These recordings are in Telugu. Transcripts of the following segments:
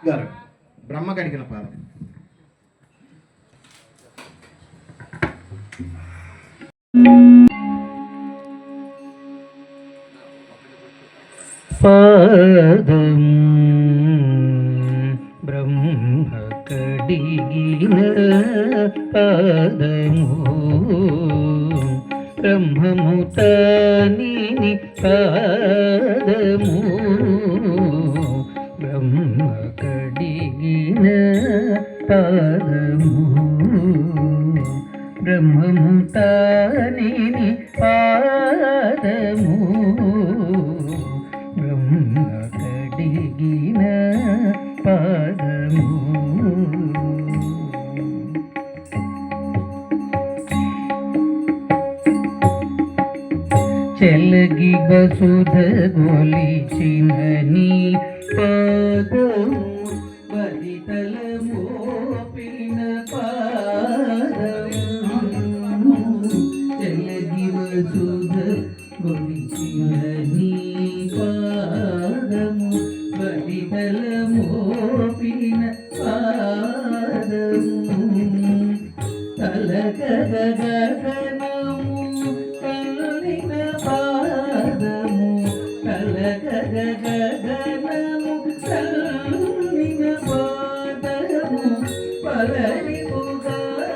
గారు బ్రహ్మ కడిగిన పాదం. పాదం బ్రహ్మ కడిగిన పాదము బ్రహ్మము తాని పాదము బ్రహ్మ కడిగిన పాదము బ్రహ్మము తాని పాదము బ్రహ్మ కడిగిన పాదము చెలగి వసుధ గొలిచిన నీ పాదము వదితల మోపిన పాదము చెలగి వసుధ గొలిచిన నీ పాదము వదితల మోపిన పాదము తలకగ గగనము కల్లిన పాదము తలకగ గగనము కల్లిన పాదము పలరిపుగాచిన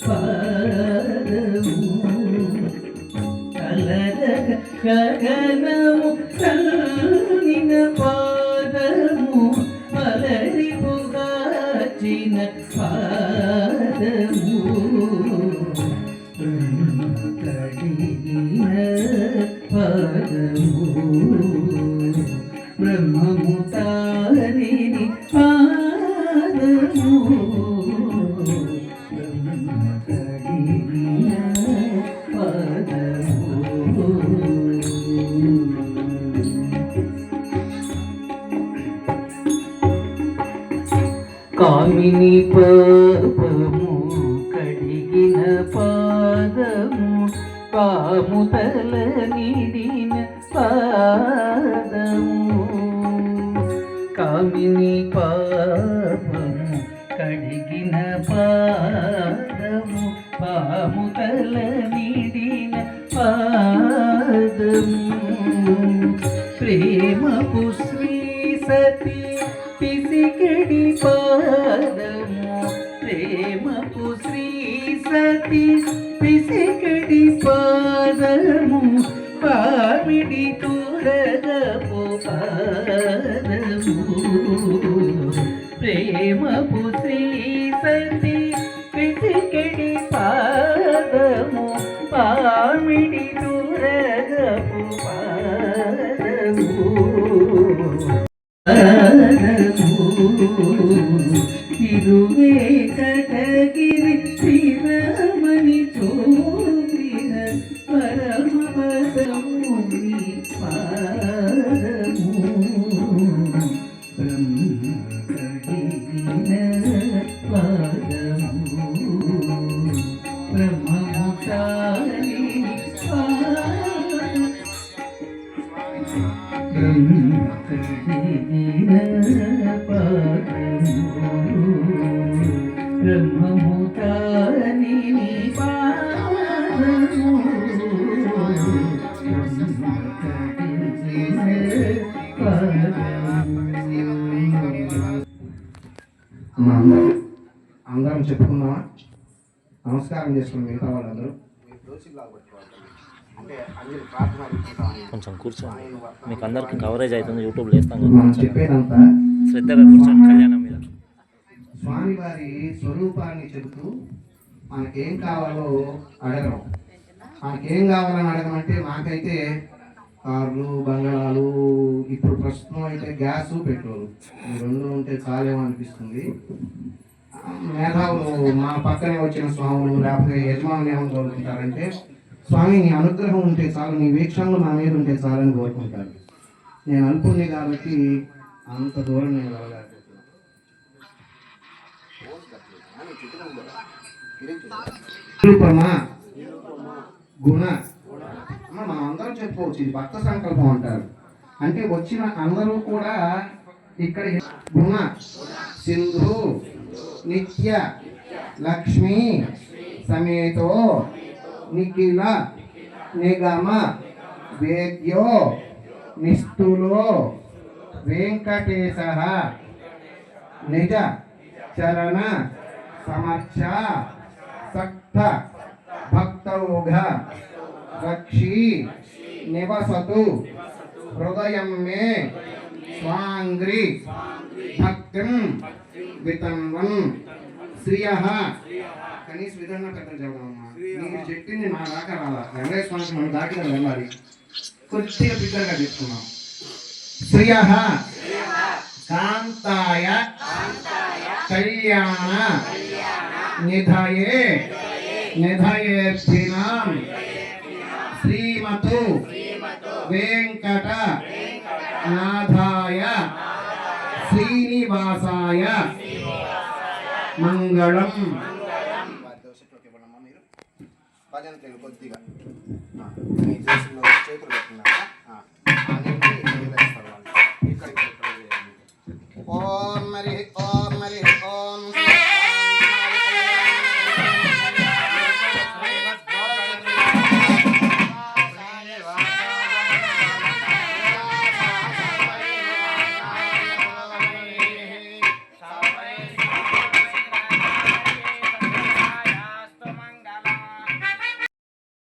పాదము తలకగ గగనము కల్లిన పాదము పలరిపుగాచిన పాదము కడిగిన పాదము బ్రహ్మము తాని కడిగిన పాదము కామిని పాపము కడిగిన పాదము పాముతల నిడిన పాదము కామిని పాపము కడిగిన పాదము పాముతల నిడిన పాదము ప్రేమపు శ్రీ సతి పిసికిడి పాదము ప్రేమపు శ్రీ సతి పిసికిడి పాదము పామిడి తురగపు పాదము ప్రేమపు శ్రీ సతి పిసికిడి పాదము పామిడి తురగపు పాదము తిరువే కటగిరి శ్రీరామని చూపిన పరమపదము పాదము బ్రహ్మకడిగిన పాదము బ్రహ్మముచారి బ్రహ్మముతాని అందరం చెప్పుకుందామా? నమస్కారం చేసుకుని మిగతా వాళ్ళందరూ కొంచెం కూర్చోండి, మీకు అందరికి కవరేజ్ అవుతుంది, యూట్యూబ్లో వేస్తాం కదా. మనం చెప్పేదంతా శ్రద్ధగా కూర్చోండి కళ్యాణం మీద. స్వామివారి స్వరూపాన్ని చెబుతూ మనకేం కావాలో అడగడం. మనకేం కావాలని అడగమంటే నాకైతే కార్లు బంగాళాలు, ఇప్పుడు ప్రస్తుతం అయితే గ్యాసు పెట్రోలు ఈ రెండు ఉంటే చాలేమో అనిపిస్తుంది. మేధావులు మా పక్కనే వచ్చిన స్వాములు లేకపోతే యజమానులు ఏమని కోరుకుంటారంటే, స్వామి నీ అనుగ్రహం ఉంటే చాలు, నీ వీక్షణలు నా మీద ఉంటే చాలని కోరుకుంటారు. నేను అనుకుంది కాబట్టి అంత దూరం నేను వెళ్ళలేకపోతున్నాను. గుణ మనం అందరం చెప్పుకోవచ్చు, ఇది భక్త సంకల్పం అంటారు. అంటే వచ్చిన అందరూ కూడా ఇక్కడ గుణ సింధు నిత్య లక్ష్మి సమేతో నిఖిల నిగమ వేద్యో నిస్తులో వెంకటేశ నిజ చరణ సమర్చ సక్త భక్తౌఘ రక్షి నివసతు హృదయం మే స్వాంగ్రి భక్తిం వితన్వన్ శ్రియ. కనీస విధంగా పెద్దలు చెప్పడమ్మా, మీరు చెప్పింది నా దాకా రాలా, వెంకటేశ్వర స్వామికి మనం దాటి వెళ్ళాలి. కొద్దిగా బిగ్గరగా చెప్తున్నాం. శ్రియ కాంతాయ కళ్యాణ నిధయే నిధయేర్ధినాం శ్రీమతు వెంకట నాథాయ శ్రీనివాసాయ మంగళం. కొద్దిగా